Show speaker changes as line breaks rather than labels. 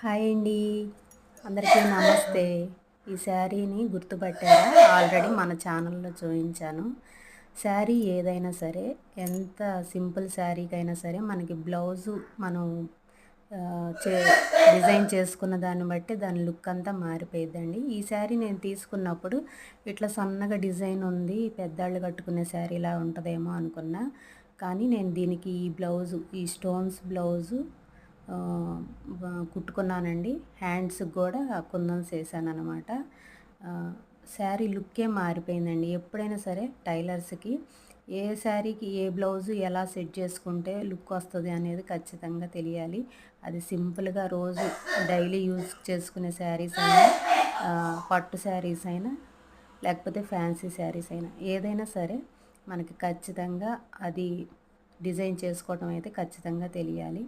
Hi అండి, అందరికీ నమస్తే. ఈ శారీని గుర్తుపట్టారా? ఆల్రెడీ మన ఛానల్లో చూపించాను. శారీ ఏదైనా సరే, ఎంత సింపుల్ శారీకైనా సరే మనకి బ్లౌజు మనం ఆ, చే డిజైన్ చేసుకున్న దాన్ని బట్టి దాని లుక్ అంతా మారిపోయిద్దండి. ఈ శారీ నేను తీసుకున్నప్పుడు ఇట్లా సన్నగా డిజైన్ ఉంది, పెద్దాళ్ళు కట్టుకునే శారీలా ఉంటుందేమో అనుకున్నా. కానీ నేను దీనికి ఈ బ్లౌజు, ఈ స్టోన్స్ బ్లౌజు కుట్టుకున్నానండి. హ్యాండ్స్కి కూడా కుందన్స్ వేసానమాట. శారీ లుక్కే మారిపోయిందండి. ఎప్పుడైనా సరే టైలర్స్కి ఏ శారీకి ఏ బ్లౌజు ఎలా సెట్ చేసుకుంటే లుక్ వస్తుంది అనేది ఖచ్చితంగా తెలియాలి. అది సింపుల్గా రోజు డైలీ యూజ్ చేసుకునే శారీస్ అయినా, పట్టు శారీస్ అయినా, లేకపోతే ఫ్యాన్సీ శారీస్ అయినా, ఏదైనా సరే మనకి ఖచ్చితంగా అది డిజైన్ చేసుకోవటం అయితే ఖచ్చితంగా తెలియాలి.